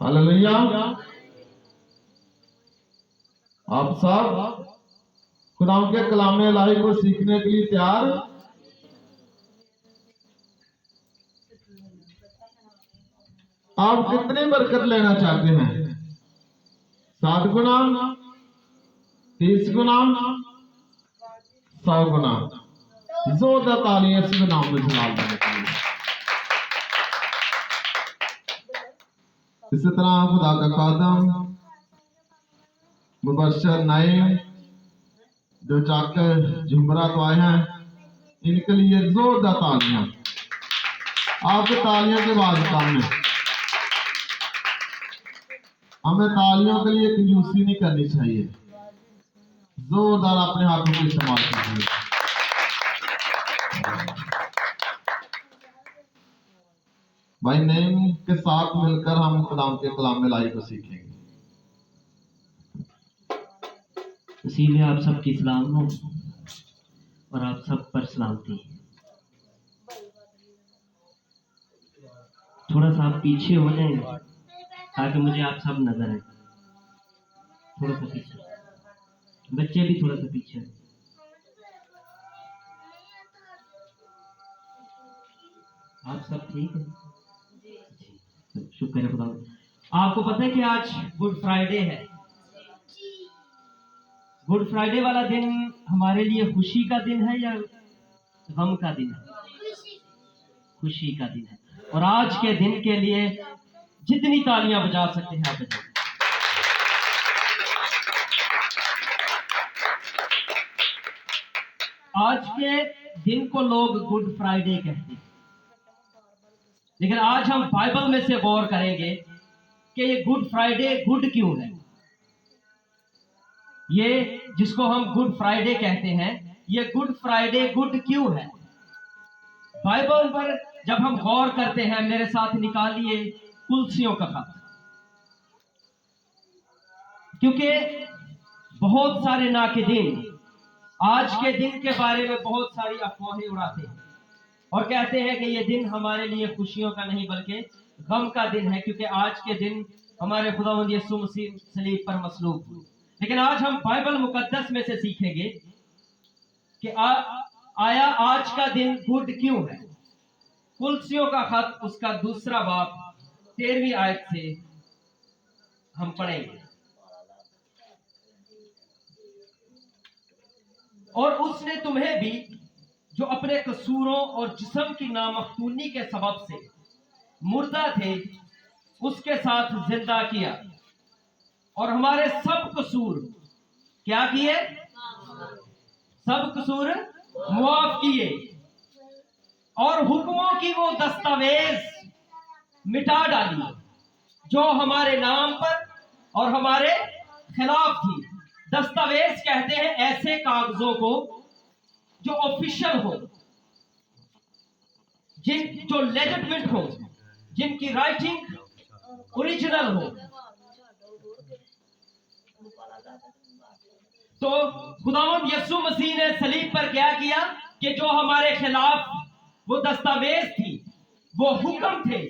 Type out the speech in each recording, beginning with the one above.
Hallelujah. आप सब खुदा के कलाम इलाही को सीखने के लिए तैयार? आप कितनी बरकत लेना चाहते हैं? 60 गुना, 30 गुना, 100 गुना? जोरदार तालियां इसके नाम में जवाब देने के लिए। इसी तरह खुदा का खादम मुबशर नईम जो जाकर जुमरा तो आए हैं, इनके लिए जोरदार तालियां। आपके तालियों के बाद काम है। हमें तालियों के लिए कंजूसी नहीं करनी चाहिए, जोरदार अपने हाथों का इस्तेमाल कीजिए। भाई नेम के साथ मिलकर हम खुदा के कलाम इलाही को सीखेंगे। इसीलिए आप सबकी सलाम हो और आप सब पर सलामती। थोड़ा सा आप पीछे हो जाएं ताकि मुझे आप सब नजर आए। थोड़ा सा पीछे, बच्चे भी थोड़ा सा पीछे। आप सब ठीक है? शुक्र है खुदा। आपको पता है कि आज गुड फ्राइडे है। गुड फ्राइडे वाला दिन हमारे लिए खुशी का दिन है या गम का दिन है? खुशी का दिन है। और आज के दिन के लिए जितनी तालियां बजा सकते हैं आप बजाएं। आज के दिन को लोग गुड फ्राइडे कहते हैं, लेकिन आज हम बाइबल में से गौर करेंगे कि ये गुड फ्राइडे गुड क्यों है। ये जिसको हम गुड फ्राइडे कहते हैं, ये गुड फ्राइडे गुड क्यों है। बाइबल पर जब हम गौर करते हैं, मेरे साथ निकालिए कुलसियों का खत, क्योंकि बहुत सारे नाकिदीन आज के दिन के बारे में बहुत सारी अफवाहें उड़ाते हैं और कहते हैं कि ये दिन हमारे लिए खुशियों का नहीं बल्कि गम का दिन है, क्योंकि आज के दिन हमारे खुदावंद यीशु मसीह सलीब पर मसलूब हुए। लेकिन आज हम बाइबल मुकद्दस में से सीखेंगे कि आया आज का दिन गुड क्यों है। कुलसियों का खत उसका 2 बाब 13वीं आयत से हम पढ़ेंगे। और उसने तुम्हें भी जो अपने कसूरों और जिस्म की नामख्तूनी के सबब से मुर्दा थे उसके साथ जिंदा किया और हमारे सब कसूर क्या किए? सब कसूर मुआफ किए और हुक्मों की वो दस्तावेज मिटा डाली जो हमारे नाम पर और हमारे खिलाफ थी। दस्तावेज कहते हैं ऐसे कागजों को जो ऑफिशियल हो, जो लेजिटमेट हो, जिनकी राइटिंग ओरिजिनल हो। तो खुदावंद यीशु मसीह ने सलीब पर क्या किया कि जो हमारे खिलाफ वो दस्तावेज थी, वो हुक्म थे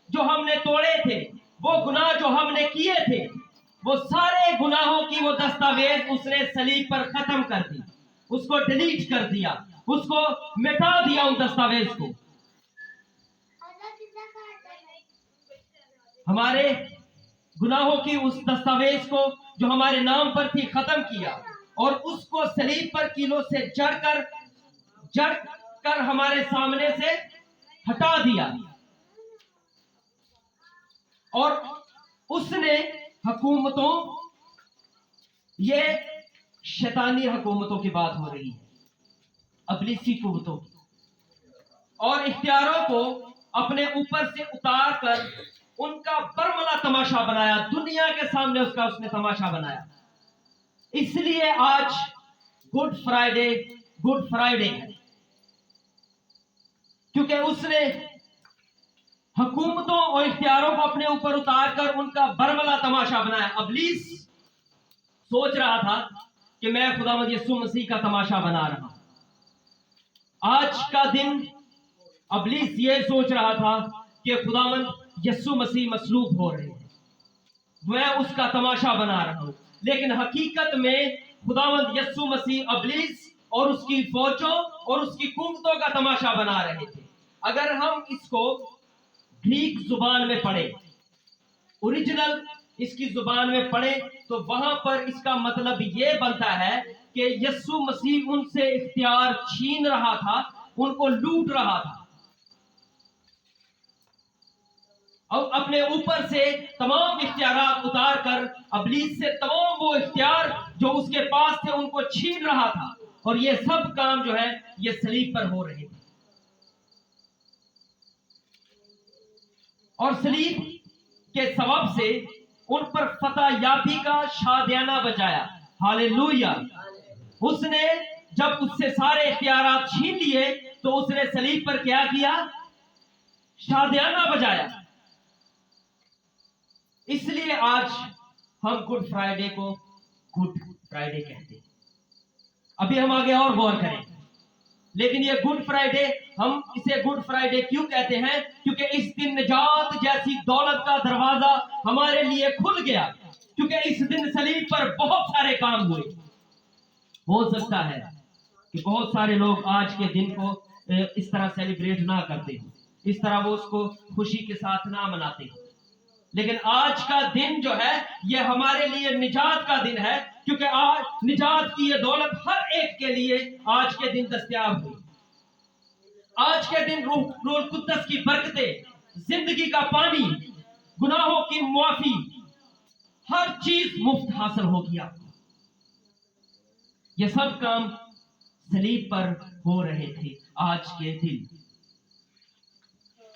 जो हमने तोड़े थे, वो गुनाह जो हमने किए थे, वो सारे गुनाहों की वो दस्तावेज उसने सलीब पर खत्म कर दी, उसको डिलीट कर दिया, उसको मिटा दिया उन दस्तावेज को। हमारे गुनाहों की उस दस्तावेज को जो हमारे नाम पर थी खत्म किया और उसको सलीब पर कीलों से जड़ कर हमारे सामने से हटा दिया। और उसने हुकूमतों, ये शैतानी हुकूमतों की बात हो रही है, अबलीसी कुव्वतों की, और इख्तियारों को अपने ऊपर से उतार कर उनका बरमला तमाशा बनाया, दुनिया के सामने उसने तमाशा बनाया। इसलिए आज गुड फ्राइडे है, क्योंकि उसने हुकूमतों और इख्तियारों को अपने ऊपर उतार कर उनका बरमला तमाशा बनाया। अबलीस सोच रहा था कि मैं खुदावंद यीशु मसीह का तमाशा बना रहा हूं। आज का दिन अबलीस ये सोच रहा था कि खुदावंद यीशु मसीह मसलूब हो रहे हैं, मैं उसका तमाशा बना रहा हूं, लेकिन हकीकत में खुदावंद यस्सु मसीह अबलीस और उसकी फौजों और उसकी कुव्वतों का तमाशा बना रहे थे। अगर हम इसको ग्रीक जुबान में पढ़े, ओरिजिनल इसकी जुबान में पढ़े, तो वहां पर इसका मतलब ये बनता है कि यस्सु मसीह उनसे इख्तियार छीन रहा था, उनको लूट रहा था और अपने ऊपर से तमाम इख्तियारात उतार कर अबलीस से तमाम वो इख्तियार जो उसके पास थे उनको छीन रहा था। और ये सब काम जो है ये सलीब पर हो रहे थे। और सलीब के सबब से उन पर फतह याबी का शादियाना बजाया। हालेलुया। उसने जब उससे सारे इख्तियारात छीन लिए तो उसने सलीब पर क्या किया? शादियाना बजाया। इसलिए आज हम गुड फ्राइडे को गुड फ्राइडे कहते हैं। अभी हम आगे और गौर करें, लेकिन ये गुड फ्राइडे, हम इसे गुड फ्राइडे क्यों कहते हैं? क्योंकि इस दिन निजात जैसी दौलत का दरवाजा हमारे लिए खुल गया, क्योंकि इस दिन सलीब पर बहुत सारे काम हुए। हो सकता है कि बहुत सारे लोग आज के दिन को इस तरह सेलिब्रेट ना करते हो, इस तरह वो उसको खुशी के साथ ना मनाते हो, लेकिन आज का दिन जो है ये हमारे लिए निजात का दिन है, क्योंकि आज निजात की ये दौलत हर एक के लिए आज के दिन दस्तयाब हुई। आज के दिन रूह कुद्दस की बरकतें, जिंदगी का पानी, गुनाहों की मुआफी, हर चीज मुफ्त हासिल होगी आपको। ये सब काम सलीब पर हो रहे थे आज के दिन।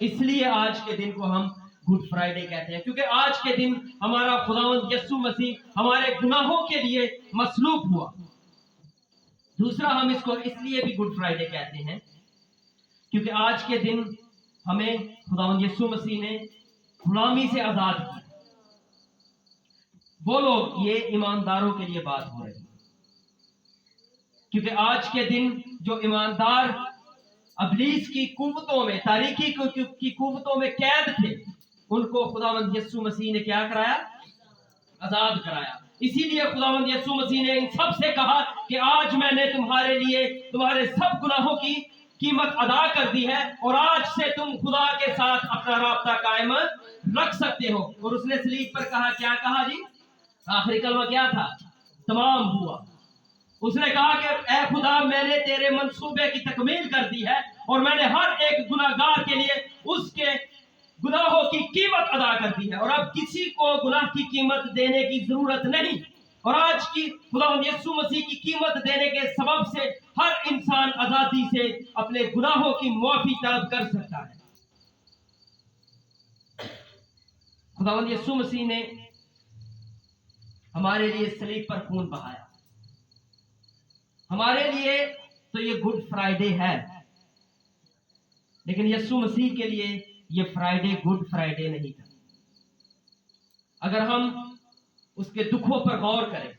इसलिए आज के दिन को हम गुड फ्राइडे कहते हैं, क्योंकि आज के दिन हमारा खुदावंद यस्सु मसीह हमारे गुनाहों के लिए मसलूब हुआ। दूसरा, हम इसको इसलिए भी गुड फ्राइडे कहते हैं क्योंकि आज के दिन हमें खुदावंद यस्सु मसीह ने गुलामी से आजाद किया। वो लोग, ये ईमानदारों के लिए बात हो रही है, क्योंकि आज के दिन जो ईमानदार अबलीस की कुव्वतों में, तारीकी की कुव्वतों में कैद थे, उनको खुदावंद यस्सु मसीह ने क्या कराया? आजाद कराया। इसीलिए खुदावंद यस्सु मसीह ने इन सब से कहा कि आज मैंने तुम्हारे लिए तुम्हारे सब गुनाहों की कीमत अदा कर दी है और आज से तुम खुदा के साथ अपना राब्ता कायम रख सकते हो। और उसने सलीब पर कहा, क्या कहा जी? आखिरी कलमा क्या था? तमाम हुआ। उसने कहा कि ऐ खुदा, मैंने तेरे मंसूबे की तकमील कर दी है और मैंने हर एक गुनाहगार के लिए उसके गुनाहों की कीमत अदा कर दी है और अब किसी को गुनाह की कीमत देने की जरूरत नहीं। और आज की खुदावंद यस्सु मसीह की कीमत देने के सबब से हर इंसान आजादी से अपने गुनाहों की मुआफी तलब कर सकता है। खुदावंद यस्सु मसीह ने हमारे लिए सलीब पर खून बहाया। हमारे लिए तो ये गुड फ्राइडे है, लेकिन यस्सु मसीह के लिए ये फ्राइडे गुड फ्राइडे नहीं था। अगर हम उसके दुखों पर गौर करें,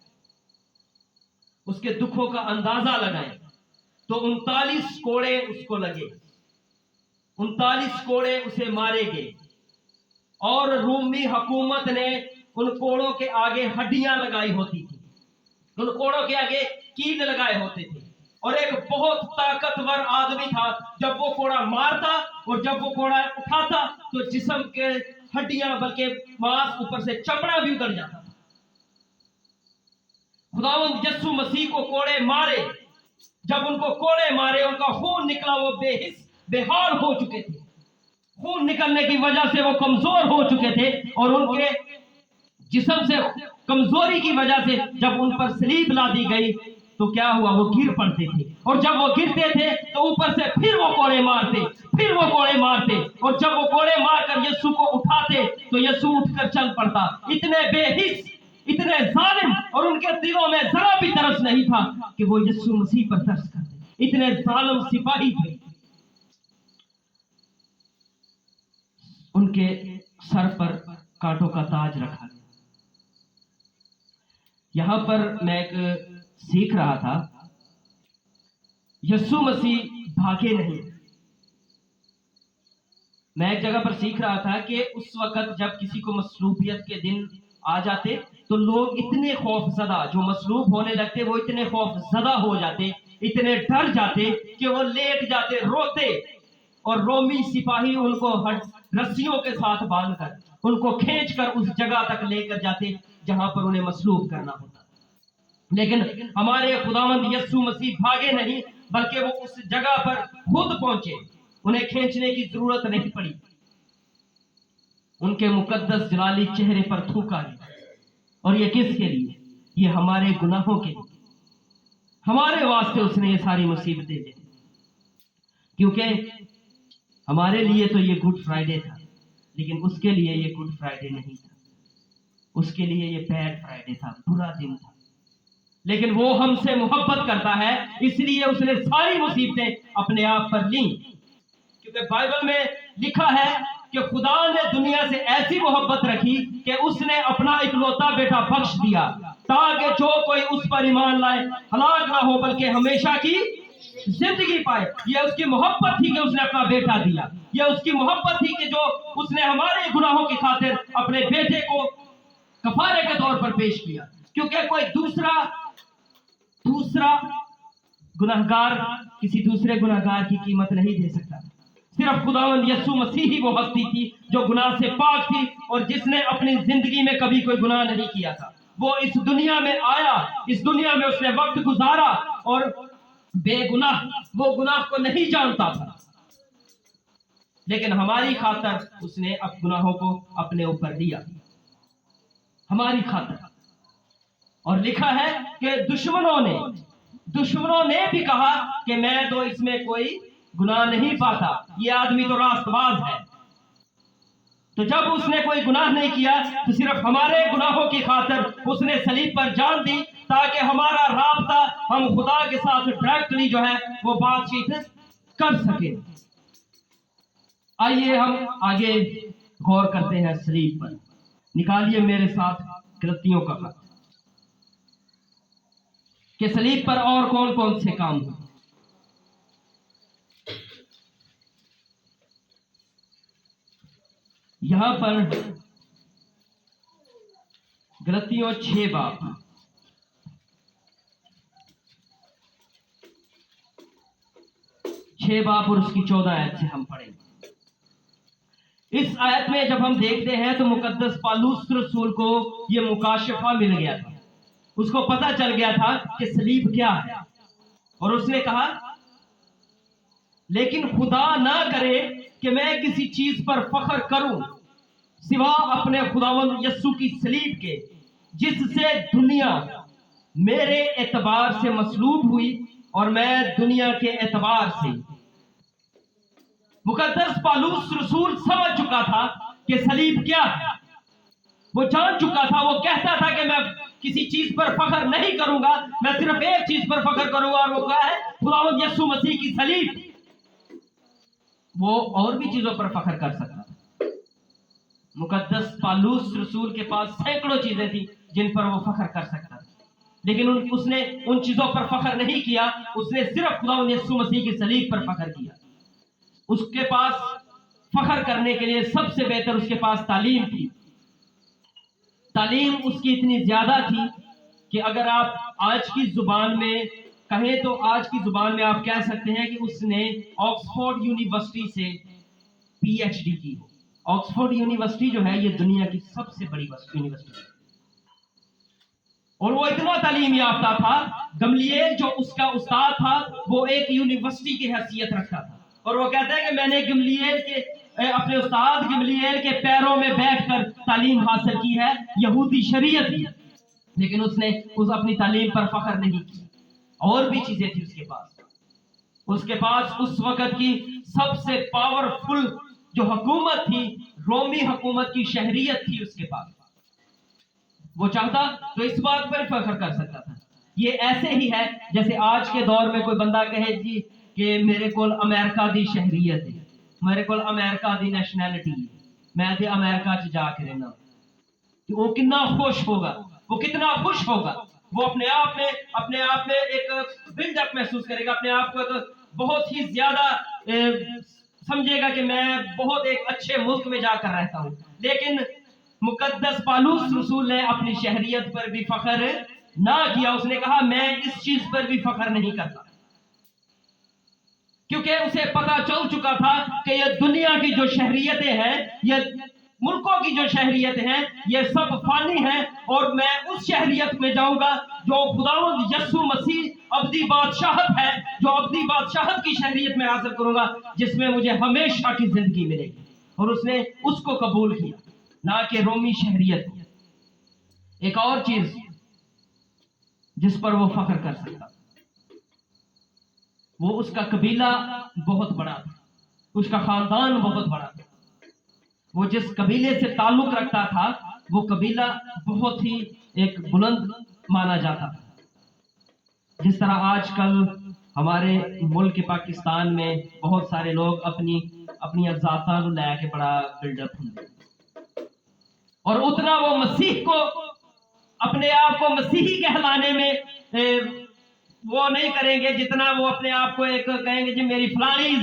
उसके दुखों का अंदाजा लगाएं, तो 39 कोड़े उसको लगे, 39 कोड़े उसे मारे गए और रूमी हुकूमत ने उन कोड़ों के आगे हड्डियां लगाई होती थी, उन कोड़ों के आगे कील लगाए होते थे। और एक बहुत ताकतवर आदमी था, जब वो कोड़ा मारता और जब वो कोड़ा उठाता तो जिस्म के हड्डियां, बल्कि मांस, ऊपर से चमड़ा भी उतर जाता था। खुदावंद यस्सु मसीह को कोड़े मारे, जब उनको कोड़े मारे, उनका खून निकला, वो बेहाल हो चुके थे। खून निकलने की वजह से वो कमजोर हो चुके थे और उनके जिस्म से कमजोरी की वजह से जब उन पर सलीब ला दी गई तो क्या हुआ? वो गिर पड़ते थे और जब वो गिरते थे तो ऊपर से फिर वो कोड़े मारते, फिर वो कोड़े मारते और जब वो कोड़े मारकर यीशु को उठाते तो यीशु उठकर चल पड़ता। इतने बेहिस, इतने जालिम, और उनके दिलों में जरा भी तरस नहीं था कि वो यीशु मसीह पर तरस करते। इतने जालिम सिपाही थे। उनके सर पर कांटों का ताज रखा गया। यहां पर मैं एक सीख रहा था, यीशु मसीह भागे नहीं। मैं एक जगह पर सीख रहा था कि उस वक्त जब किसी को मसलूबियत के दिन आ जाते तो लोग इतने खौफजदा, जो मसलूब होने लगते वो इतने खौफजदा हो जाते, इतने डर जाते कि वो लेट जाते, रोते, और रोमी सिपाही उनको रस्सियों के साथ बांधकर उनको खींचकर उस जगह तक लेकर जाते जहां पर उन्हें मसलूब करना होता। लेकिन हमारे खुदावंद यीशु मसीह भागे नहीं, बल्कि वो उस जगह पर खुद पहुंचे, उन्हें खींचने की जरूरत नहीं पड़ी। उनके मुकद्दस जलाली चेहरे पर थूका गया। और ये किसके लिए? ये हमारे गुनाहों के लिए, हमारे वास्ते उसने ये सारी मुसीबतें दी। क्योंकि हमारे लिए तो ये गुड फ्राइडे था, लेकिन उसके लिए ये गुड फ्राइडे नहीं था, उसके लिए ये बैड फ्राइडे था, बुरा दिन था। लेकिन वो हमसे मोहब्बत करता है, इसलिए उसने सारी मुसीबतें अपने आप पर ली। क्योंकि बाइबल में लिखा है कि खुदा ने दुनिया से ऐसी मोहब्बत रखी कि उसने अपना इकलौता बेटा बख्श दिया, ताकि जो कोई उस पर ईमान लाए हलाक ना हो, बल्कि हमेशा की जिंदगी पाए। यह उसकी मोहब्बत थी कि उसने अपना बेटा दिया। यह उसकी मोहब्बत थी कि जो उसने हमारे गुनाहों की खातिर अपने बेटे को कफारे के तौर पर पेश किया। क्योंकि कोई दूसरा गुनाहगार किसी दूसरे गुनाहगार की कीमत नहीं दे सकता। सिर्फ खुदावंद यीशु मसीह ही वो हस्ती थी जो गुनाह से पाक थी और जिसने अपनी जिंदगी में कभी कोई गुनाह नहीं किया था। वो इस दुनिया में आया, इस दुनिया में उसने वक्त गुजारा और बेगुनाह, वो गुनाह को नहीं जानता था, लेकिन हमारी खातर उसने अब गुनाहों को अपने ऊपर लिया, हमारी खातर। और लिखा है कि दुश्मनों ने भी कहा कि मैं तो इसमें कोई गुनाह नहीं पाता, ये आदमी तो रास्तबाज है। तो जब उसने कोई गुनाह नहीं किया तो सिर्फ हमारे गुनाहों की खातिर उसने सलीब पर जान दी, ताकि हमारा राब्ता हम खुदा के साथ डायरेक्टली जो है वो बातचीत कर सके। आइए हम आगे गौर करते हैं सलीब पर। निकालिए मेरे साथ गलतियों का खत कि सलीब पर और कौन कौन से काम हुए। यहां पर गलतियों 6 बाब 6 बाब और उसकी 14 आयत से हम पढ़ेंगे। इस आयत में जब हम देखते हैं तो मुकद्दस पालूस रसूल को यह मुकाशफा मिल गया था, उसको पता चल गया था कि सलीब क्या है। और उसने कहा, लेकिन खुदा ना करे कि मैं किसी चीज पर फख्र करूं सिवा अपने खुदावंद यीशु की सलीब के, जिससे दुनिया मेरे एतबार से मसलूब हुई और मैं दुनिया के एतबार से। मुकद्दस पालूस रसूल समझ चुका था कि सलीब क्या है, वो जान चुका था। वो कहता था कि मैं किसी चीज पर फख्र नहीं करूंगा, मैं सिर्फ एक चीज पर फख्र करूंगा, और वो क्या है? खुदावंद यीशु मसीह की सलीब। वो और भी चीजों पर फख्र कर सकता था। मुकद्दस पालूस रसूल के पास सैकड़ों चीजें थी जिन पर वो फख्र कर सकता था, लेकिन उसने उन चीजों पर फख्र नहीं किया। उसने सिर्फ खुदावंद यीशु मसीह की सलीब पर फख्र किया। उसके पास फख्र करने के लिए सबसे बेहतर उसके पास तालीम थी। तालीम उसकी इतनी ज्यादा थी कि अगर आप आज की जुबान में कहें तो आज की जुबान में आप कह सकते हैं कि उसने ऑक्सफोर्ड यूनिवर्सिटी से पीएचडी की हो। ऑक्सफोर्ड यूनिवर्सिटी जो है ये दुनिया की सबसे बड़ी यूनिवर्सिटी है, और वो इतना तालीम याफ्ता था। गमलीएल जो उसका उस्ताद था वो एक यूनिवर्सिटी की हैसियत रखता था, और वो कहता है कि मैंने गमलीएल के अपने उस्ताद गमलीएल के पैरों में बैठकर तालीम हासिल की है, यहूदी शरीयत की। लेकिन उसने उस अपनी तालीम पर फख्र नहीं की। और भी चीजें थी उसके पास उस वक्त की सबसे पावरफुल जो हुकूमत थी, रोमी हुकूमत की शहरियत थी उसके पास। वो चाहता तो इस बात पर फख्र कर सकता था। ये ऐसे ही है जैसे आज के दौर में कोई बंदा कहे जी कि मेरे को अमेरिका दी शहरियत है, मेरे को अमेरिका दी नेशनैलिटी है, मैं तो अमेरिका च जाके रहना, तो वो कितना खुश होगा, वो कितना खुश होगा। वो अपने आप में एक बिल्डअप महसूस करेगा, अपने आप को एक बहुत ही ज्यादा समझेगा कि मैं बहुत एक अच्छे मुल्क में जाकर रहता हूं। लेकिन मुकद्दस पालूस रसूल ने अपनी शहरियत पर भी फख्र ना किया। उसने कहा मैं इस चीज पर भी फख्र नहीं करता, क्योंकि उसे पता चल चुका था कि ये दुनिया की जो शहरियतें हैं, ये मुल्कों की जो शहरियतें हैं, ये सब फानी हैं, और मैं उस शहरियत में जाऊंगा जो खुदावंद यस्सु मसीह अब्दी बादशाहत है, जो अब्दी बादशाहत की शहरियत में हासिल करूंगा, जिसमें मुझे हमेशा की जिंदगी मिलेगी। और उसने उसको कबूल किया, ना कि रोमी शहरियत। एक और चीज जिस पर वो फख्र कर सकता, वो उसका कबीला बहुत बड़ा था, उसका खानदान बहुत बड़ा था। वो जिस कबीले से ताल्लुक रखता था, वो कबीला बहुत ही एक बुलंद माना जाता था। जिस तरह आजकल हमारे मुल्क पाकिस्तान में बहुत सारे लोग अपनी अजाता को लैके बड़ा बिल्डअप होंगे, और उतना वो मसीह को, अपने आप को मसीही कहलाने में वो नहीं करेंगे जितना वो अपने आप को एक कहेंगे जी मेरी फलानी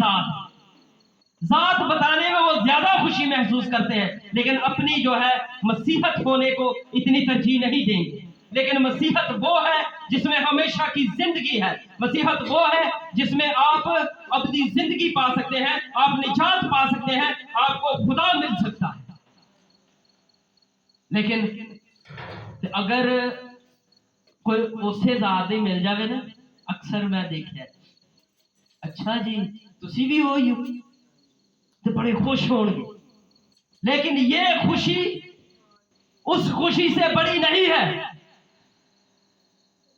जात बताने में वो ज्यादा खुशी महसूस करते हैं, लेकिन अपनी जो है मसीहत होने को इतनी तरजीह नहीं देंगे। लेकिन मसीहत वो है जिसमें हमेशा की जिंदगी है, मसीहत वो है जिसमें आप अपनी जिंदगी पा सकते हैं, आप निजात पा सकते हैं, आपको खुदा मिल सकता है। लेकिन अगर कोई उसे ज्यादा मिल जाए ना, अक्सर मैं देखा, अच्छा जी तुसी भी हो तो बड़े खुश होंगे, लेकिन ये खुशी उस खुशी से बड़ी नहीं है।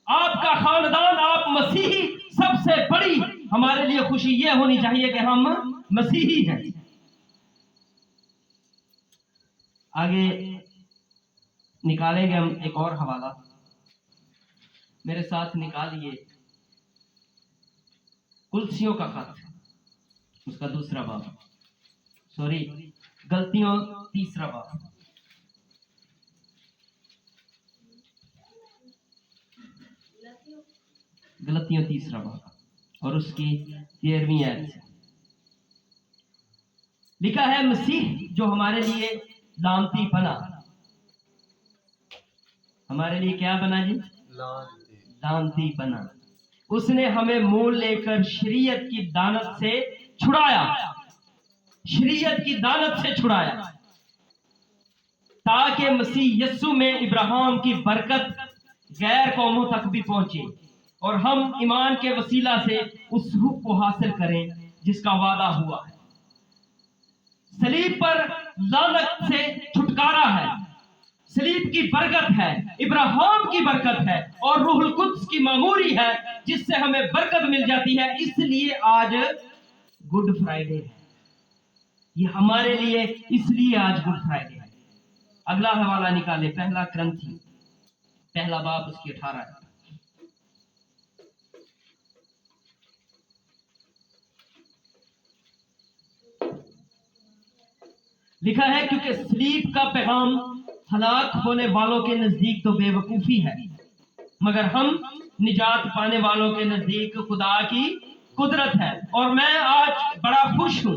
आपका खानदान, आप मसीही, सबसे बड़ी हमारे लिए खुशी ये होनी चाहिए कि हम मसीही हैं। आगे निकालेंगे हम एक और हवाला, मेरे साथ निकालिए कुलसियों का खत, उसका दूसरा बाब, सॉरी गलतियों तीसरा बाब। गलतियों तीसरा बाब और उसकी 13वीं आयत से लिखा है, मसीह जो हमारे लिए लानती बना, हमारे लिए क्या बना जी? लानती बना। उसने हमें मोल लेकर शरीयत की दानत से छुड़ाया, शरीयत की दानत से छुड़ाया, ताकि मसीह यस्सु में इब्राहिम की बरकत गैर कौमों तक भी पहुंचे, और हम ईमान के वसीला से उस रूह को हासिल करें जिसका वादा हुआ है। सलीब पर लानत से छुटकारा है, सलीब की बरकत है, इब्राहिम की बरकत है, और रूहुल कुद्स की मामूरी है जिससे हमें बरकत मिल जाती है। इसलिए आज गुड फ्राइडे है, ये हमारे लिए इसलिए आज गुड फ्राइडे है। अगला हवाला निकाले, पहला क्रंथी पहला बाब उसकी 18 है। लिखा है, क्योंकि सलीब का पैगाम हलाक होने वालों के नजदीक तो बेवकूफी है, मगर हम निजात पाने वालों के नजदीक खुदा की कुदरत है। और मैं आज बड़ा खुश हूं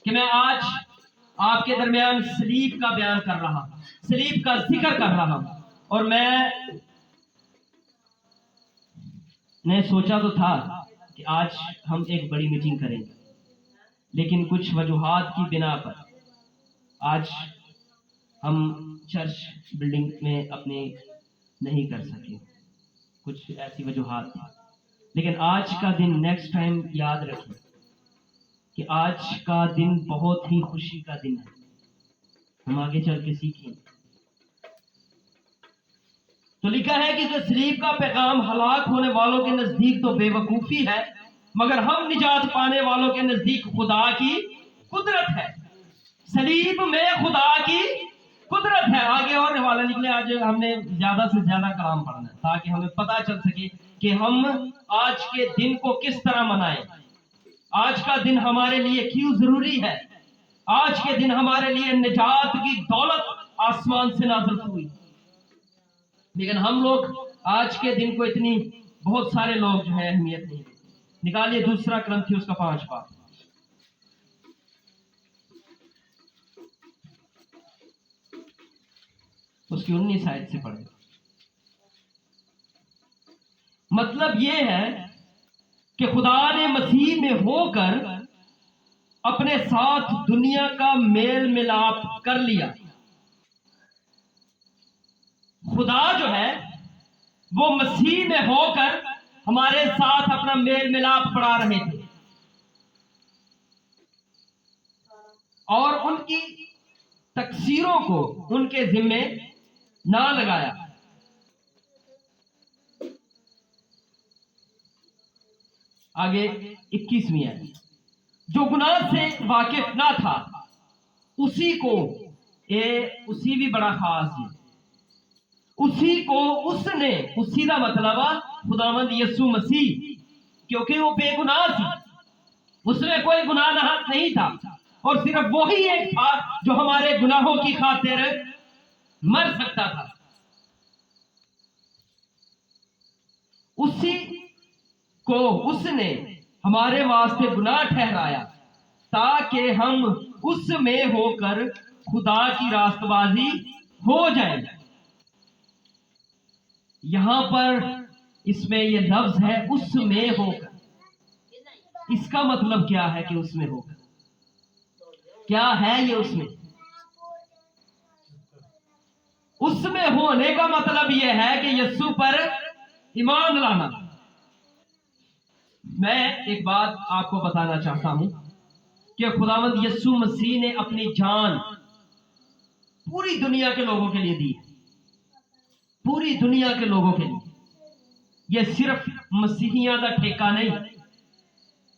कि मैं आज आपके दरमियान सलीब का बयान कर रहा हूं, सलीब का जिक्र कर रहा हूं। और मैंने सोचा तो था कि आज हम एक बड़ी मीटिंग करेंगे, लेकिन कुछ वजूहात की बिना पर आज हम चर्च बिल्डिंग में अपने नहीं कर सके, कुछ ऐसी वजूहात थी। लेकिन आज का दिन, नेक्स्ट टाइम याद रखें कि आज का दिन बहुत ही खुशी का दिन है, हम आगे चल के सीखें। तो लिखा है कि सलीब का पैगाम हलाक होने वालों के नजदीक तो बेवकूफी है, मगर हम निजात पाने वालों के नजदीक खुदा की कुदरत है। सलीब में खुदा की कुदरत है। आगे और हवाला निकले, आज हमने ज्यादा से ज्यादा कलाम पढ़ना है ताकि हमें पता चल सके कि हम आज के दिन को किस तरह मनाएं, आज का दिन हमारे लिए क्यों जरूरी है। आज के दिन हमारे लिए निजात की दौलत आसमान से नाज़िल हुई, लेकिन हम लोग आज के दिन को इतनी, बहुत सारे लोग जो है अहमियत नहीं देते। निकालिए दूसरा क्रंथी उसका 5 बाब। उसकी 19 आयत से पढ़ें। मतलब ये है कि खुदा ने मसीह में होकर अपने साथ दुनिया का मेल मिलाप कर लिया। खुदा जो है वो मसीह में होकर हमारे साथ अपना मेल मिलाप बढ़ा रहे थे और उनकी तकसीरों को उनके जिम्मे ना लगाया। आगे 21वीं है, जो गुनाह से वाकिफ ना था उसी को, ये उसी भी बड़ा खास है, उसी को उसने, उसी का मतलब खुदावंद यीशु मसीह, क्योंकि वो बेगुनाह थी, उसमें कोई गुनाह नहीं था और सिर्फ वही एक था जो हमारे गुनाहों की खातिर मर सकता था। उसी को उसने हमारे वास्ते गुनाह ठहराया ताकि हम उसमें होकर खुदा की रास्तबाजी हो जाए। यहां पर इसमें ये लफ्ज है उसमें होकर। इसका मतलब क्या है कि उसमें होकर? क्या है ये उसमें? उसमें होने का मतलब यह है कि यीशु पर ईमान लाना। मैं एक बात आपको बताना चाहता हूं कि खुदावंद यीशु मसीह ने अपनी जान पूरी दुनिया के लोगों के लिए दी है, पूरी दुनिया के लोगों के लिए। यह सिर्फ मसीहियां का ठेका नहीं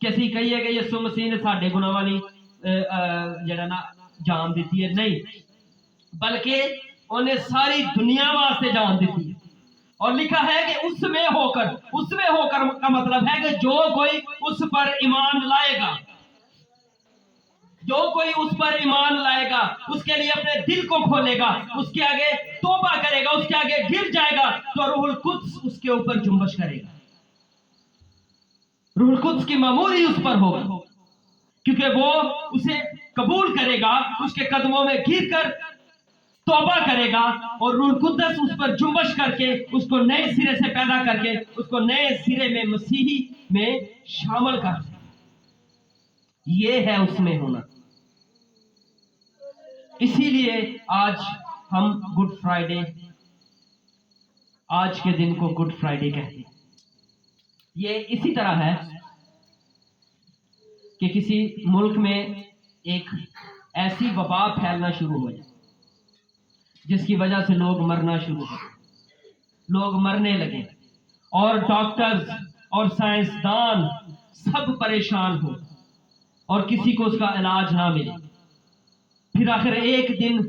कि ਅਸੀਂ ਕਹੀਏ कि ਯਿਸੂ ਮਸੀਹ ਨੇ ਸਾਡੇ ਗੁਨਾਹਾਂ ਲਈ ਜਿਹੜਾ ਨਾ ਜਾਨ ਦਿੱਤੀ है, नहीं, बल्कि उन्हें सारी दुनिया वास्ते जान दी है। और लिखा है कि उसमें होकर का मतलब है कि जो कोई उस पर ईमान लाएगा, जो कोई उस पर ईमान लाएगा, उसके लिए अपने दिल को खोलेगा, उसके आगे तौबा करेगा, उसके आगे गिर जाएगा, तो रूहुल कुद्स उसके ऊपर जुम्बश करेगा। रूहुल कुद्स की मामूली उस पर होगा, क्योंकि वो उसे कबूल करेगा, उसके कदमों में गिर कर तौबा करेगा और रूहुल कुद्स उस पर जुम्बश करके उसको नए सिरे से पैदा करके उसको नए सिरे में मसीही में शामिल कर दे। ये है उसमें होना। इसीलिए आज हम गुड फ्राइडे, आज के दिन को गुड फ्राइडे कहते हैं। ये इसी तरह है कि किसी मुल्क में एक ऐसी वबा फैलना शुरू हो जाए जिसकी वजह से लोग मरना शुरू हो, लोग मरने लगे और डॉक्टर्स और साइंसदान सब परेशान हो और किसी को उसका इलाज ना मिले। फिर आखिर एक दिन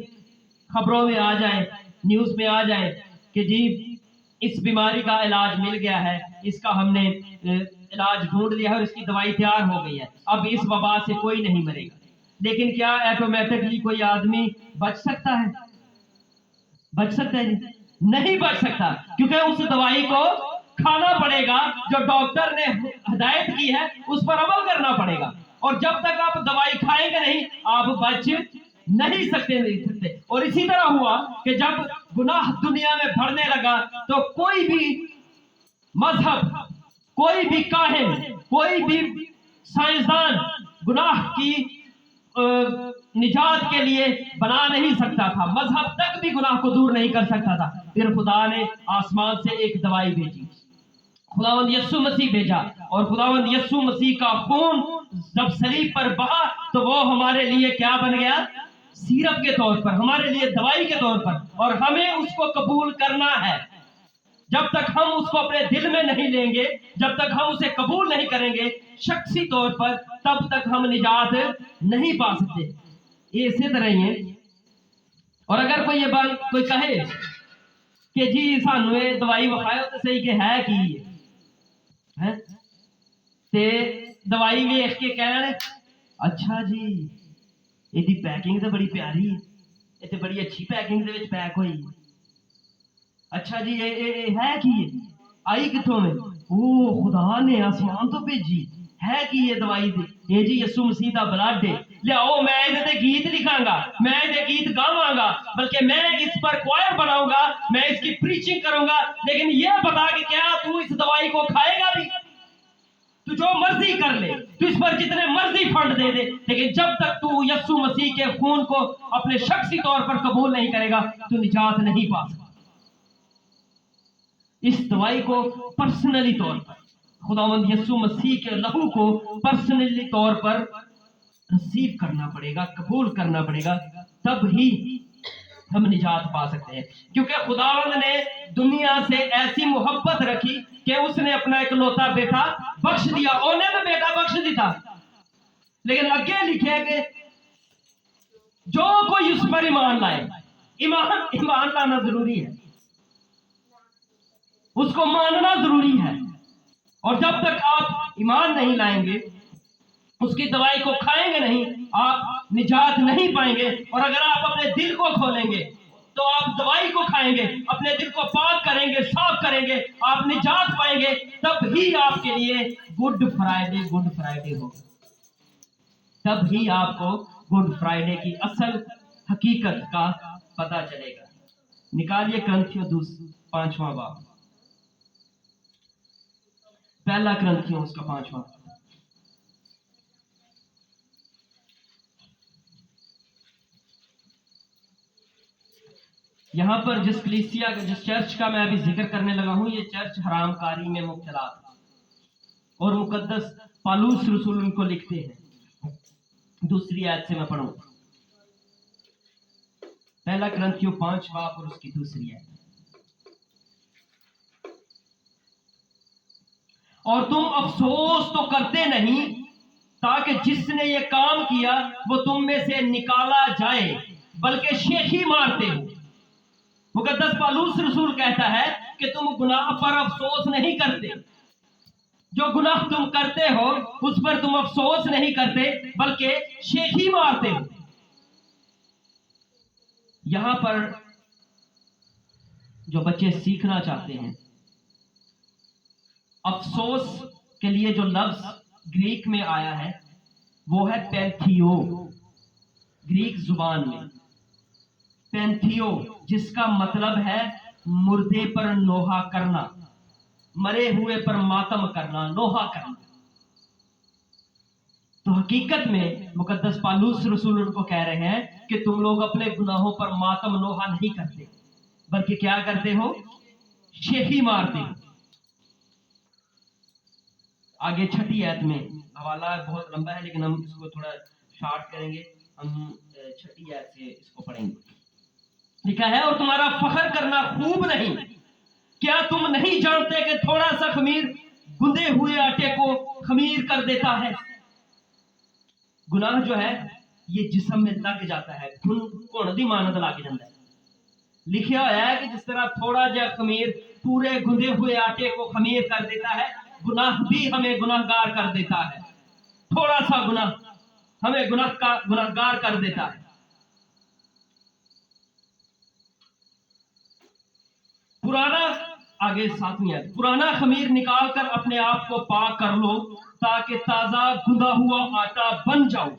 खबरों में आ जाए, न्यूज़ में आ जाए कि जी इस बीमारी का इलाज मिल गया है, इसका हमने इलाज ढूंढ लिया है और इसकी दवाई तैयार हो गई है, अब इस वबा से कोई नहीं मरेगा। लेकिन क्या ऑटोमेटिकली कोई आदमी बच सकता है? बच सकता है? नहीं बच सकता, क्योंकि उस दवाई को खाना पड़ेगा, जो डॉक्टर ने हिदायत की है उस पर अमल करना पड़ेगा। और जब तक आप दवाई खाएंगे नहीं, आप बच नहीं सकते। और इसी तरह हुआ कि जब गुनाह दुनिया में बढ़ने लगा तो कोई भी मजहब, कोई भी काहिन, कोई भी साइंसदान गुनाह की निजात के लिए बना नहीं सकता था, मजहब तक भी गुनाह को दूर नहीं कर सकता था। फिर खुदा ने आसमान से एक दवाई भेजी, खुदावंद यीशु मसीह भेजा, और खुदावंद यीशु मसीह का खून जब सलीब पर बहा तो वो हमारे लिए क्या बन गया? सीरप के तौर पर, हमारे लिए दवाई के तौर पर। और हमें उसको कबूल करना है। जब तक हम उसको अपने दिल में नहीं लेंगे, जब तक हम उसे कबूल नहीं करेंगे शख्सी तौर पर, तब तक हम निजात नहीं पा सकते। ये इसी तरह ही है। और अगर कोई ये बात कोई कहे कि जी सानू ये दवाई विखाओ तो सही कि है की है, ते दवाई वेख के कहन अच्छा जी ਇਹਦੀ पैकिंग तो बड़ी प्यारी है, ये तो बड़ी अच्छी पैकिंग दे विच पैक हुई, अच्छा जी ये है की आई कितों में? ओ खुदा ने आसमान तो भेजी है कि ये दवाई ये जी यीशु मसीह का ब्लड है, ਲਿਆਓ ਮੈਂ ਇਹਦੇ ਤੇ ਗੀਤ ਲਿਖਾਂਗਾ, मैं ਇਹਦੇ गीत गावांगा, बल्कि मैं इस पर क्वायर बनाऊंगा, मैं इसकी प्रीचिंग करूंगा, लेकिन ये बता कि क्या तू इस दवाई को खाएगा भी? तू जो मर्जी कर ले, तू इस पर जितने मर्जी फंड दे दे, लेकिन जब तक तू यीशु मसीह के खून को अपने शख्सी तौर पर कबूल नहीं करेगा, तू निजात नहीं पा सकता। इस दवाई को पर्सनली तौर पर, खुदावंद यीशु मसीह के लहू को पर्सनली तौर पर रिसीव करना पड़ेगा, कबूल करना पड़ेगा, तब ही हम निजात पा सकते हैं। क्योंकि खुदावंद ने दुनिया से ऐसी मोहब्बत रखी कि उसने अपना इकलौता बेटा बख्श दिया। ओने में बेटा बख्श दिया, लेकिन अगे लिखे कि जो कोई उस पर ईमान लाए, ईमान लाना जरूरी है, उसको मानना जरूरी है। और जब तक आप ईमान नहीं लाएंगे, उसकी दवाई को खाएंगे नहीं, आप निजात नहीं पाएंगे। और अगर आप अपने दिल को खोलेंगे तो आप दवाई को खाएंगे, अपने दिल को पाक करेंगे, साफ करेंगे, आप निजात पाएंगे, तब ही आपके लिए गुड फ्राइडे होगा। तब ही आपको गुड फ्राइडे की असल हकीकत का पता चलेगा। निकालिए क्रंथियों 5वां बाब, पहला क्रंथियों उसका 5वां। यहाँ पर जिस कलीसिया जिस चर्च का मैं अभी जिक्र करने लगा हूं, ये चर्च हरामकारी में मुब्तला था, और मुकद्दस पालूस रसूल उनको लिखते हैं। दूसरी आयत से मैं पढ़ूं, पहला क्रंथियों 5 बाब और उसकी दूसरी आयत। और तुम अफसोस तो करते नहीं, ताकि जिसने ये काम किया वो तुम में से निकाला जाए, बल्कि शेखी मारते हो। मुकद्दस पालूस रसूल कहता है कि तुम गुनाह पर अफसोस नहीं करते, जो गुनाह तुम करते हो उस पर तुम अफसोस नहीं करते, बल्कि शेखी मारते हो। यहां पर जो बच्चे सीखना चाहते हैं, अफसोस के लिए जो लफ्ज ग्रीक में आया है वो है पैंथियो। ग्रीक जुबान में पैंथियो, जिसका मतलब है मुर्दे पर नोहा करना, मरे हुए पर मातम करना, नोहा करना। तो हकीकत में मुकद्दस पालूस रसूल उनको कह रहे हैं कि तुम लोग अपने गुनाहों पर मातम नोहा नहीं करते, बल्कि क्या करते हो? शेखी मारते हो। आगे छठी आयत में, हवाला बहुत लंबा है लेकिन हम इसको थोड़ा शॉर्ट करेंगे, हम छठी आयत से इसको पढ़ेंगे। लिखा है, और तुम्हारा फखर करना खूब नहीं, क्या तुम नहीं जानते कि थोड़ा सा खमीर गुंदे हुए आटे को खमीर कर देता है। गुनाह जो है ये जिस्म में लग जाता है, घुण दी मानत लग जाता है। लिखा होया है कि जिस तरह थोड़ा जा खमीर पूरे गुंदे हुए आटे को खमीर कर देता है, गुनाह भी हमें गुनाहगार कर देता है। थोड़ा सा गुनाह हमें गुनाहगार कर देता है। पुराना, आगे 7वीं आयत, पुराना खमीर निकाल कर अपने आप को पाक कर लो, ताकि ताजा गुंदा हुआ आटा बन जाओ।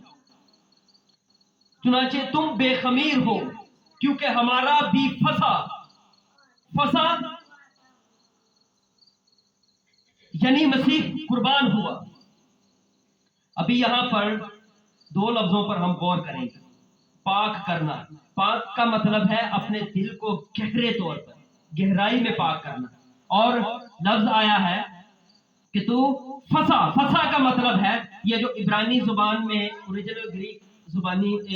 चुनाचे तुम बेखमीर हो, क्योंकि हमारा भी फसा यानी मसीह कुर्बान हुआ। अभी यहां पर 2 लफ्जों पर हम गौर करेंगे। पाक करना, पाक का मतलब है अपने दिल को गहरे तौर पर, गहराई में पाक करना। और लफ्ज आया है कि तू फसा का मतलब है, ये जो इब्रानी जुबान में, ओरिजिनल ग्रीक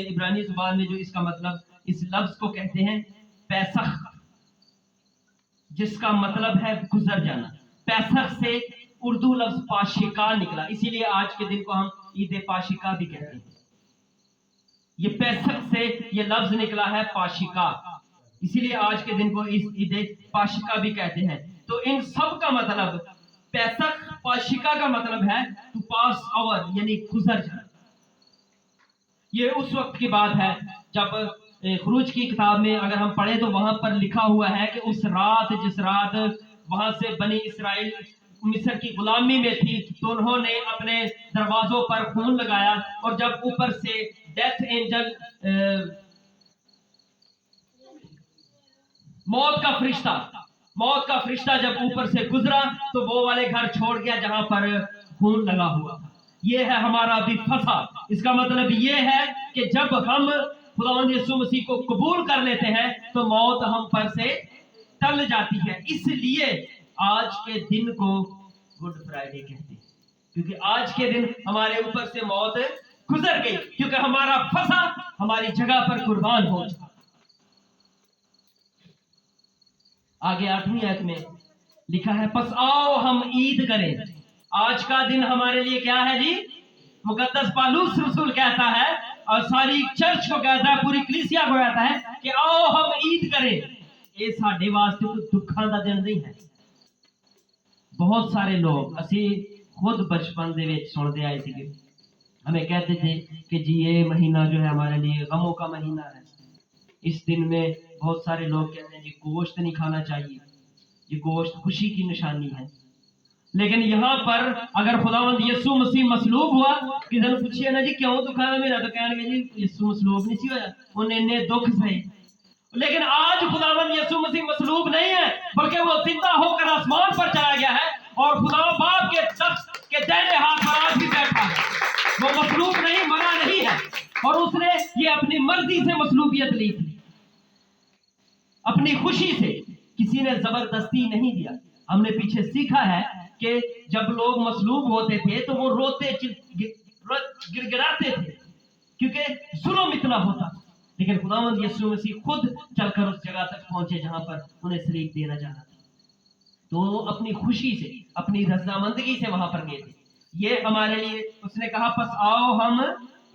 इब्रानी जुबान में जो इसका मतलब, इस लफ्ज को कहते हैं पैसख, जिसका मतलब है गुजर जाना। पैसख से उर्दू लफ्ज पाशिका निकला, इसीलिए आज के दिन को हम ईद पाशिका भी कहते हैं। ये पैसख से ये लफ्ज निकला है पाशिका, इसीलिए आज के दिन को इस ईद पाशिका भी कहते हैं। तो इन सब का मतलब, पैसख पाशिका का मतलब है टू पास ओवर, यानी गुजर जाना। ये उस वक्त की बात है जब खुरूज की किताब में अगर हम पढ़े तो वहां पर लिखा हुआ है कि उस रात, जिस रात वहां से बनी इसराइल मिस्र की गुलामी में थी, तो उन्होंने अपने दरवाजों पर खून लगाया, और जब ऊपर से डेथ एंजल, मौत का फरिश्ता जब ऊपर से गुजरा तो वो वाले घर छोड़ गया जहां पर खून लगा हुआ था। ये है हमारा भी फंसा। इसका मतलब ये है कि जब हम खुदावंद यीशु मसीह को कबूल कर लेते हैं तो मौत हम पर से टल जाती है। इसलिए आज के दिन को गुड फ्राइडे कहते हैं, क्योंकि आज के दिन हमारे ऊपर से मौत गुजर गई, क्योंकि हमारा फंसा हमारी जगह पर कुर्बान हो चुका। आगे 8वीं आयत में लिखा है, बस आओ हम ईद करें। आज का दिन हमारे लिए क्या है जी? मुकद्दस पालूस रसूल कहता है और सारी चर्च को कहता है, पूरी कलीसिया को कहता है कि आओ हम ईद करें। ये साडे वास्ते कोई दुखां दा दिन नहीं है। बहुत सारे लोग असी खुद बचपन दे विच सुनते आए थे, हमें कहते थे कि जी ये महीना जो है हमारे लिए गमों का महीना है। इस दिन में बहुत सारे लोग कहते हैं जी गोश्त नहीं खाना चाहिए, ये गोश्त खुशी की निशानी है। लेकिन यहाँ पर अगर खुदावंद यीशु मसीह मसलूब हुआ, किसी ने पूछिए ना जी क्यों दुखा मेरा, तो कहेंगे जी यीशु मसलूब नहीं सी होया, उन्हें इन्ने दुख सहे। लेकिन आज खुदावंद यीशु मसीह मसलूब नहीं है, बल्कि वो जिंदा होकर आसमान पर चला गया है और खुदा बाप के तख्त के दाहिने हाथ पर आज भी बैठा है। वो मसलूब नहीं, मरा नहीं है, और उसने ये अपनी मर्जी से मसलूबियत ली थी, अपनी खुशी से, किसी ने जबरदस्ती नहीं दिया। हमने पीछे सीखा है कि जब लोग मसलूब होते थे तो वो रोते गिड़गिड़ाते थे, क्योंकि जुल्म इतना होता था। लेकिन खुदावंद यीशु मसीह खुद चलकर उस जगह तक पहुंचे जहां पर उन्हें सलीब देना जाना था, तो वो अपनी खुशी से, अपनी रजामंदगी से वहां पर गए थे। ये हमारे लिए उसने कहा, बस आओ हम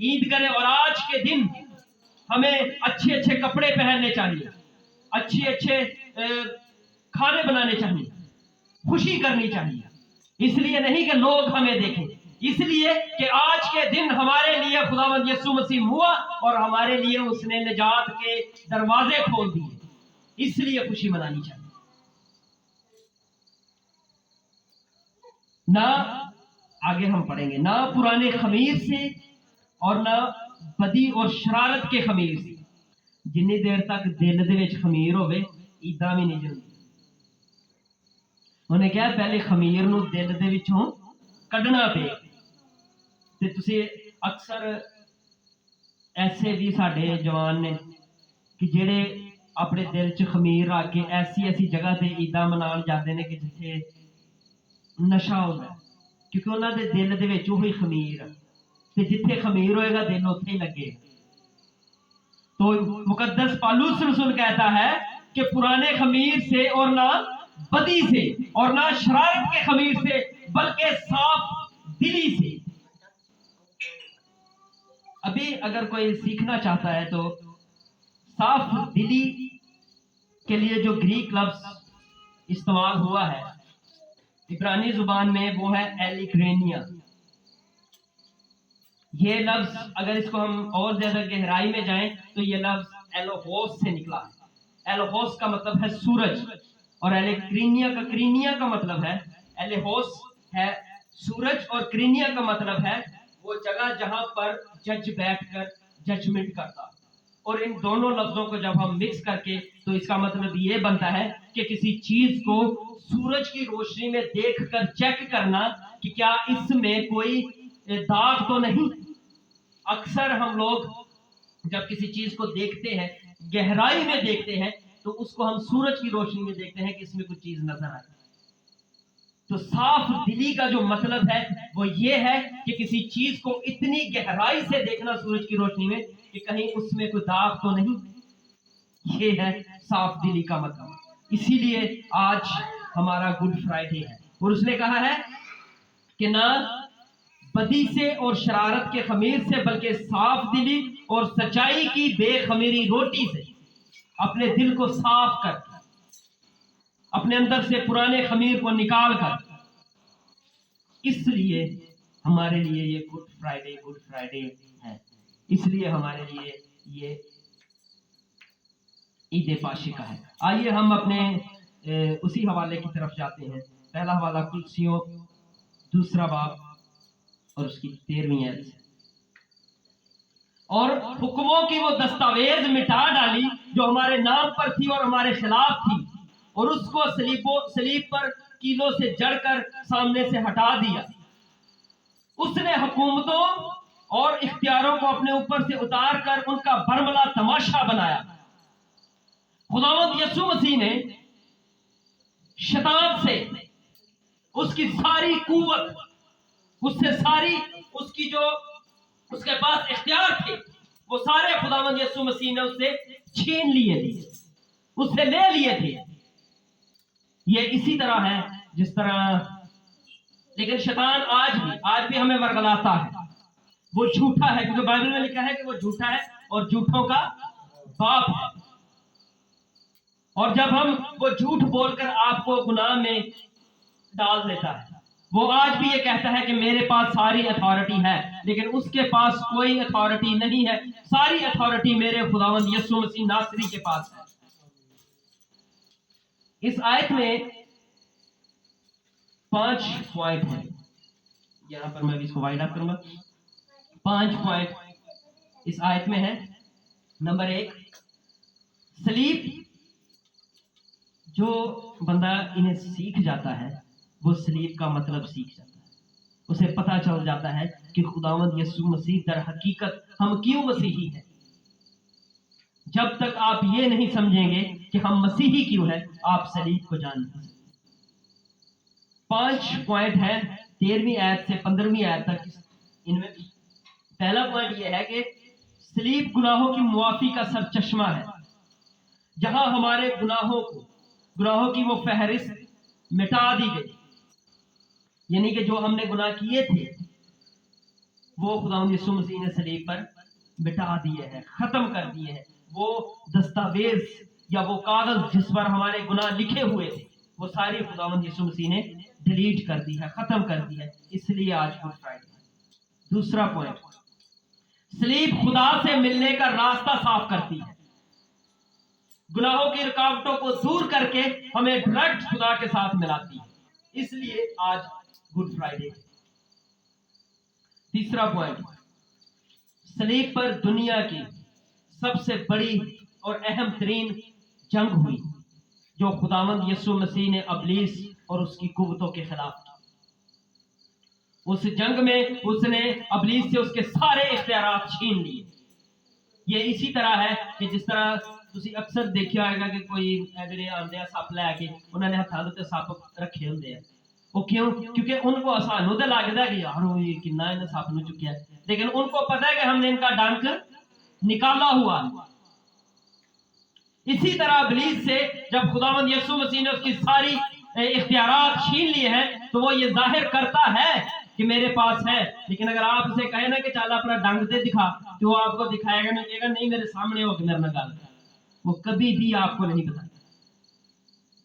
ईद करें। और आज के दिन हमें अच्छे अच्छे कपड़े पहनने चाहिए, अच्छे अच्छे खाने बनाने चाहिए, खुशी करनी चाहिए। इसलिए नहीं कि लोग हमें देखें, इसलिए कि आज के दिन हमारे लिए खुदावंद यीशु मसीह हुआ और हमारे लिए उसने निजात के दरवाजे खोल दिए, इसलिए खुशी मनानी चाहिए। ना आगे हम पढ़ेंगे, ना पुराने खमीर से और ना बदी और शरारत के खमीर से। जिन्नी देर तक दिल दे विच खमीर होवे ईदा भी नहीं जलदी। उन्हें कहा पहले खमीर नूं दिल दे विचों कढना पे। ते तुसी अक्सर ऐसे भी साडे जवान ने कि जेड़े अपने दिल च खमीर रख के ऐसी ऐसी जगह ते ईदा मनाउण जाते हैं कि जिथे नशा होता है, क्योंकि उन्होंने दिल दे विच ओही खमीर है, ते जिथे खमीर होएगा दिल उत्थे ही लगेगा। तो मुकद्दस पालूस रसूल कहता है कि पुराने खमीर से और ना बदी से और ना शरारत के खमीर से, बल्कि साफ दिली से। अभी अगर कोई सीखना चाहता है तो साफ दिली के लिए जो ग्रीक लफ्ज इस्तेमाल हुआ है इब्रानी जुबान में, वो है एलिक्रेनिया। ये लफ्ज अगर इसको हम और ज्यादा गहराई में जाएं तो ये लफ्ज एलोहोस से निकला है। एलोहोस का मतलब है सूरज, और क्रीनिया का मतलब है, एलोहोस है सूरज और क्रीनिया का मतलब है वो जगह जहां पर जज बैठकर जजमेंट करता। और इन दोनों लफ्जों को जब हम मिक्स करके तो इसका मतलब ये बनता है कि किसी चीज को सूरज की रोशनी में देखकर चेक करना कि क्या इसमें कोई दाग तो नहीं। अक्सर हम लोग जब किसी चीज को देखते हैं, गहराई में देखते हैं, तो उसको हम सूरज की रोशनी में देखते हैं कि इसमें कुछ चीज नजर आए। तो साफ दिली का जो मतलब है वो ये है कि किसी चीज को इतनी गहराई से देखना सूरज की रोशनी में कि कहीं उसमें कोई दाग तो नहीं। ये है साफ दिली का मतलब। इसीलिए आज हमारा गुड फ्राइडे है। और उसने कहा है कि ना बदी से और शरारत के खमीर से, बल्कि साफ दिली और सच्चाई की बेखमीरी रोटी से अपने दिल को साफ कर, अपने अंदर से पुराने खमीर को निकाल कर। इसलिए हमारे लिए ये गुड फ्राइडे है। इसलिए हमारे लिए ये ईद पाशिका है। आइए हम अपने उसी हवाले की तरफ जाते हैं। पहला हवाला कुलसियों 2 बाब और उसकी 13वीं आयत। और हुक्मों की वो दस्तावेज मिटा डाली जो हमारे नाम पर थी और हमारे खिलाफ थी, और उसको सलीब पर कीलों से जड़कर सामने से हटा दिया। उसने हुकूमतों और इख्तियारों को अपने ऊपर से उतार कर उनका बरमला तमाशा बनाया। खुदावंद यीशु मसीह ने शैतान से उसकी सारी कुव्वत, उससे सारी उसकी जो उसके पास इख्तियार थे, वो सारे खुदावंद यीशु मसीह ने उससे छीन लिए थे, उससे ले लिए थे। ये इसी तरह है जिस तरह, लेकिन शैतान आज भी हमें वर्गलाता है। वो झूठा है, क्योंकि बाइबल में लिखा है कि वो झूठा है और झूठों का बाप है। और जब हम वो झूठ बोलकर आपको गुनाह में डाल देता है, वो आज भी ये कहता है कि मेरे पास सारी अथॉरिटी है, लेकिन उसके पास कोई अथॉरिटी नहीं है। सारी अथॉरिटी मेरे खुदावंद यीशु मसीह नासरी के पास है। इस आयत में 5 पॉइंट है, यहां पर मैं भी इसको वाइड अप करूंगा। 5 पॉइंट इस आयत में है। नंबर 1, सलीब। जो बंदा इन्हें सीख जाता है वो सलीब का मतलब सीख जाता है। उसे पता चल जाता है कि खुदावंद यीशु मसीह दर हकीकत हम क्यों मसीही हैं। जब तक आप ये नहीं समझेंगे कि हम मसीही क्यों हैं, आप सलीब को जान नहीं सकते। 5 पॉइंट है 13वीं आयत से 15वीं आयत तक। इनमें पहला पॉइंट यह है कि सलीब गुनाहों की मुआफी का सरचश्मा है, जहां हमारे गुनाहों की वो फहरिस्त मिटा दी गई। यानी कि जो हमने गुनाह किए थे वो खुदावंद यीशु मसीह ने सलीब पर मिटा दिए हैं, खत्म कर दिए हैं। वो दस्तावेज या वो कागज जिस पर हमारे गुनाह लिखे हुए थे, वो सारी खुदावंद यीशु मसीह ने डिलीट कर दी है, खत्म कर दी है। इसलिए आज गुड फ्राइडे। दूसरा पॉइंट, सलीब खुदा से मिलने का रास्ता साफ करती है। गुनाहों की रुकावटों को दूर करके हमें डायरेक्ट खुदा के साथ मिलाती है। इसलिए आज गुड फ्राइडे। तीसरा पॉइंट, सलीब पर दुनिया की सबसे बड़ी और अहम तरीन जंग हुई जो खुदावंद यीशु मसीह ने अबलीस और उसकी कुव्वतों के खिलाफ की। उस जंग में उसने अबलीस से उसके सारे इख्तियारात छीन लिए। ये इसी तरह है कि जिस तरह ਤੁਸੀਂ ਅਕਸਰ ਦੇਖਿਆ ਹੋਵੇਗਾ ਕਿ ਕੋਈ ਜਿਹੜੇ ਆਉਂਦੇ ਆ ਸੱਪ ਲੈ ਕੇ, ਉਹਨਾਂ ਨੇ ਹੱਥਾਂ ਦੇ ਉੱਤੇ ਸੱਪ ਰੱਖੇ ਹੁੰਦੇ ਆ। ਉਹ ਕਿਉਂ? क्योंकि उनको ਸਾਨੂੰ तो लगता है कि यार वो ये कितना इन्हें सप ਨੂੰ चुकिया, लेकिन उनको पता है कि हमने इनका डंक निकाला हुआ। इसी तरह इब्लीस से जब खुदावंद यीशु मसीह ने उसकी सारी इख्तियारात छीन लिए हैं, तो वो ये जाहिर करता है कि मेरे पास है। लेकिन अगर आप उसे कहें ना कि चल अपना डंक दे दिखा, तो वो आपको दिखाएगा नहीं, कहेगा नहीं मेरे सामने हो के मेरे ਨਾਲ ਗੱਲ। वो कभी भी आपको नहीं बताता।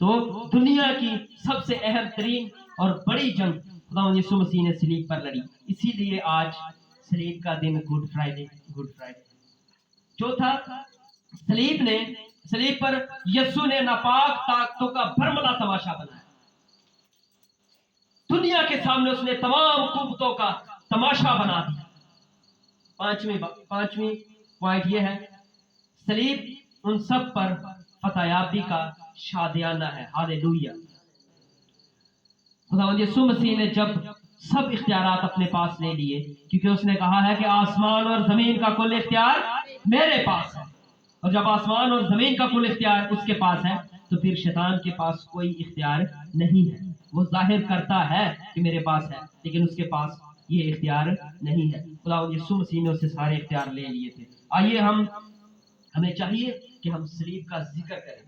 तो दुनिया की सबसे अहम तरीन और बड़ी जंग खुदावंद यीशु मसीह ने सलीब पर लड़ी। इसीलिए आज सलीब का दिन गुड फ्राइडे। चौथा, सलीब पर यीशु ने नापाक ताकतों का भरमला तमाशा बनाया। दुनिया के सामने उसने तमाम कुव्वतों का तमाशा बना दिया। पांचवी पॉइंट यह है, सलीब उन सब पर फतयाबी का शादियाना है। हालेलुया। खुदावंद यीशु मसीह ने जब सब इख्तियारात अपने पास ले लिए, क्योंकि उसने कहा है कि आसमान और जमीन का कुल इख्तियार मेरे पास है, और जब आसमान और जमीन का कुल इख्तियार उसके पास है, तो फिर शैतान के पास कोई इख्तियार नहीं है। वो जाहिर करता है कि मेरे पास है, लेकिन उसके पास ये इख्तियार नहीं है। खुदावंद यीशु मसीह ने उससे सारे इख्तियार ले लिए थे। आइए हमें चाहिए कि हम सलीब का जिक्र करें,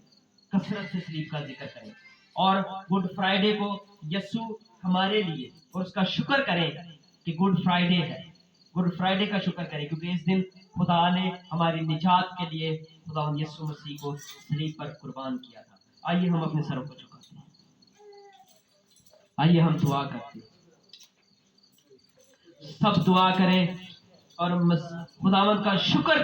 कसरत से सलीब का जिक्र करें, और गुड फ्राइडे को यीशु हमारे लिए और उसका शुक्र करें कि गुड फ्राइडे है। गुड फ्राइडे का शुक्र करें क्योंकि इस दिन खुदा ने हमारी निजात के लिए खुदावंद यीशु मसीह को सलीब पर कुर्बान किया था। आइए हम अपने सरों को झुकाते हैं, आइए हम दुआ करते हैं। सब दुआ करें और खुदावंद का शुक्र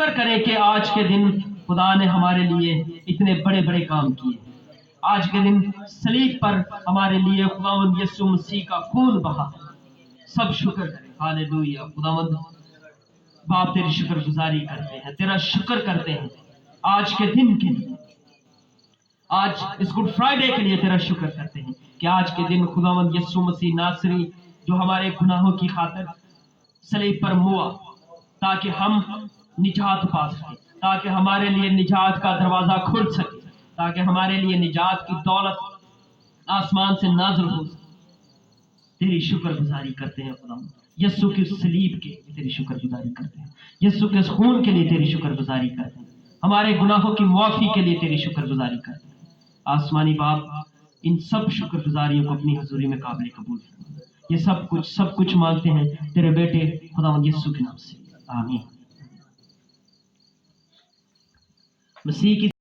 करें कि आज के दिन खुदा ने हमारे लिए इतने बड़े बड़े काम किए। आज के दिन सलीब पर हमारे लिए खुदावंद यीशु मसीह का खून बहा। सब शुक्र करें। हालेलुया। खुदावंद बाप तेरी शुक्रगुजारी करते हैं, तेरा शुक्र करते हैं आज के दिन के लिए, आज इस गुड फ्राइडे के लिए तेरा शुक्र करते हैं कि आज के दिन खुदावंद यीशु मसीह नासरी जो हमारे गुनाहों की खातिर सलीब पर मुआ ताकि हम निजात पा सके, ताकि हमारे लिए निजात का दरवाजा खुल सके, ताकि हमारे लिए निजात की दौलत आसमान से नाज़िल हो सके। तेरी शुक्रगुजारी करते हैं खुदावंद, यीशु के सलीब के लिए तेरी शुक्रगुजारी करते हैं, यीशु के खून के लिए तेरी शुक्रगुजारी करते हैं, हमारे गुनाहों की मुआफी के लिए तेरी शुक्रगुजारी करते हैं। आसमानी बाप इन सब शुक्रगुजारियों को अपनी हजूरी में काबिल कबूल फरमा। ये सब कुछ मांगते हैं तेरे बेटे खुदावंद यीशु के नाम से, आमीन। मसीह की